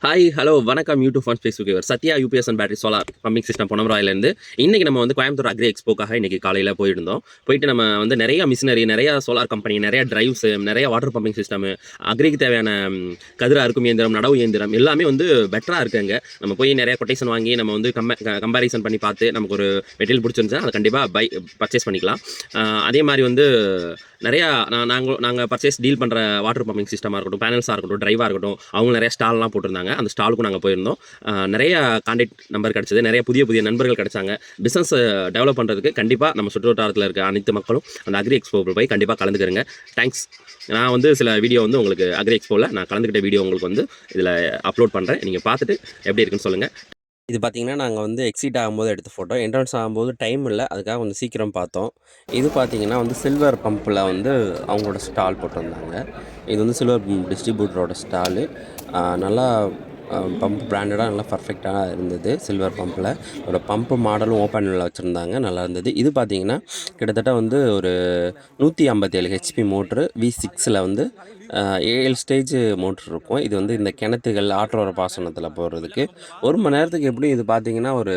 Hi hello வணக்கம் YouTube fun Facebook viewer Sathya UPS and battery solar pumping system பொன்னமராயிலேருந்து இன்றைக்கி நம்ம வந்து கோயம்புத்தூர் அக்ரி எக்ஸ்போக்காக இன்றைக்கி காலையில் போயிட்டு நம்ம வந்து நிறைய மிஷினரி நிறைய சோலார் கம்பெனி நிறைய டிரைவ்ஸ் நிறைய வாட்டர் பம்பிங் சிஸ்டம் அக்ரிக்கு தேவையான கதிர அறுக்கும் இயந்திரம் நடவு இயந்திரம் எல்லாமே வந்து பெட்டராக இருக்குங்க. நம்ம போய் நிறைய கொட்டேஷன் வாங்கி நம்ம வந்து கம்பேரிசன் பண்ணி பார்த்து நமக்கு ஒரு மெட்டீரியல் பிடிச்சிருந்துச்சுன்னா அதை கண்டிப்பாக பர்ச்சேஸ் பண்ணிக்கலாம். அதே மாதிரி வந்து நிறையா நாங்கள் பர்ச்சேஸ் டீல் பண்ணுற வாட்டர் பம்பிங் சிஸ்டமாக இருக்கட்டும், பேனல்ஸாக இருக்கட்டும், டிரைவாக இருக்கட்டும், அவங்க நிறைய ஸ்டால்லாம் போட்டிருந்தாங்க. அந்த ஸ்டாலுக்கும் நாங்கள் போயிருந்தோம். நிறைய கான்டாக்ட் நம்பர் கிடச்சிது, நிறைய புதிய நண்பர்கள் கிடைச்சாங்க. பிஸ்னஸ் டெவலப் பண்ணுறதுக்கு கண்டிப்பாக நம்ம சுற்றுவட்டாரத்தில் இருக்க அனைத்து மக்களும் அந்த அக்ரி எக்ஸ்போவில் போய் கண்டிப்பாக கலந்துக்கிறங்க. தேங்க்ஸ். நான் வந்து சில வீடியோ வந்து உங்களுக்கு அக்ரி எக்ஸ்போவில் நான் கலந்துக்கிட்ட வீடியோ உங்களுக்கு வந்து இதில் அப்லோட் பண்ணுறேன். நீங்கள் பார்த்துட்டு எப்படி இருக்குன்னு சொல்லுங்கள். இது பார்த்திங்கன்னா நாங்கள் வந்து எக்ஸிட் ஆகும்போது எடுத்த ஃபோட்டோ. என்ட்ரன்ஸ் ஆகும்போது டைம் இல்லை, அதுக்காக கொஞ்சம் சீக்கிரம் பார்த்தோம். இது பார்த்திங்கன்னா வந்து சில்வர் பம்பில் வந்து அவங்களோட ஸ்டால் போட்டிருந்தாங்க. இது வந்து சில்வர் டிஸ்ட்ரிபியூட்டரோட ஸ்டாலு. நல்லா பம்ப் பிராண்டடாக நல்லா பர்ஃபெக்டாக இருந்தது. சில்வர் பம்பில் ஒரு பம்பு மாடலும் ஓப்பனில் வச்சுருந்தாங்க, நல்லா இருந்தது. இது பார்த்திங்கன்னா கிட்டத்தட்ட வந்து ஒரு 157 ஹெச்பி மோட்ரு V6ல் வந்து 7 ஸ்டேஜ் மோட்ரு இருக்கும். இது வந்து இந்த கிணத்துகள் ஆற்றோர பாசனத்தில் போடுறதுக்கு 1 மணி நேரத்துக்கு எப்படி இது பார்த்திங்கன்னா ஒரு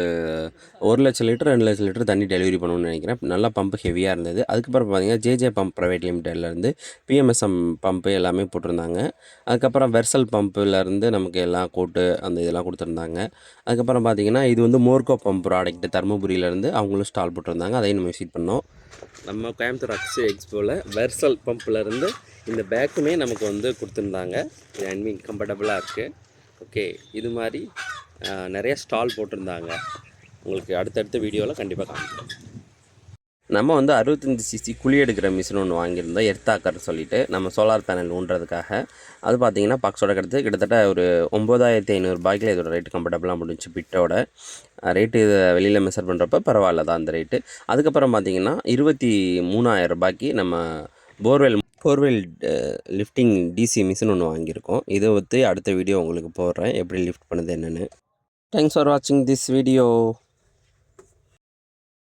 1,00,000 லிட்டர் 2,00,000 லிட்டர் தண்ணி டெலிவரி பண்ணணும்னு நினைக்கிறேன். நல்லா பம்பு ஹெவியாக இருந்தது. அதுக்கப்புறம் பார்த்திங்கன்னா JJ பம்ப் ப்ரைவேட் லிமிடெட்லேருந்து PMSM பம்பு எல்லாமே போட்டிருந்தாங்க. அதுக்கப்புறம் வெர்சல் பம்புலேருந்து நமக்கு எல்லாம் கோட்டு அந்த இதெல்லாம் கொடுத்துருந்தாங்க. அதுக்கப்புறம் பார்த்திங்கன்னா இது வந்து மோர்கோ பம்ப் ப்ராடக்ட் தருமபுரியிலேருந்து அவங்களும் ஸ்டால் போட்டிருந்தாங்க. அதையும் நம்ம விசிட் பண்ணோம். நம்ம கோயம்புத்தூர் அக்ரி எக்ஸ்போவில் வெர்சல் பம்பிலேருந்து இந்த பேக்குமே நமக்கு வந்து கொடுத்துருந்தாங்க. கம்ஃபர்டபுளாக இருக்குது. ஓகே, இது மாதிரி நிறைய ஸ்டால் போட்டிருந்தாங்க. உங்களுக்கு அடுத்தடுத்த வீடியோவில் கண்டிப்பாக காமிக்கிறேன். நம்ம வந்து 65 சிசி குழி எடுக்கிற மிஷின் ஒன்று வாங்கியிருந்தோம், எர்த்தாக்கர் சொல்லிவிட்டு, நம்ம சோலார் பேனல் ஊன்றதுக்காக. அது பார்த்திங்கன்னா பாக்ஸோட கிட்டத்தட்ட ஒரு 9,500 ரூபாய்க்கு இதோட ரேட்டு கம்ஃபர்டபுளாக முடிஞ்சு. பிட்டோட ரேட்டு இதை வெளியில் மெஷர் பண்ணுறப்ப பரவாயில்ல தான் அந்த ரேட்டு. அதுக்கப்புறம் பார்த்திங்கன்னா 23,000 ரூபாய்க்கு நம்ம போர்வெல் லிஃப்டிங் டிசி மிஷின் ஒன்று வாங்கியிருக்கோம். இதை அடுத்த வீடியோ உங்களுக்கு போடுறேன், எப்படி லிஃப்ட் பண்ணுது என்னென்னு. தேங்க்ஸ் ஃபார் வாட்சிங் திஸ் வீடியோ.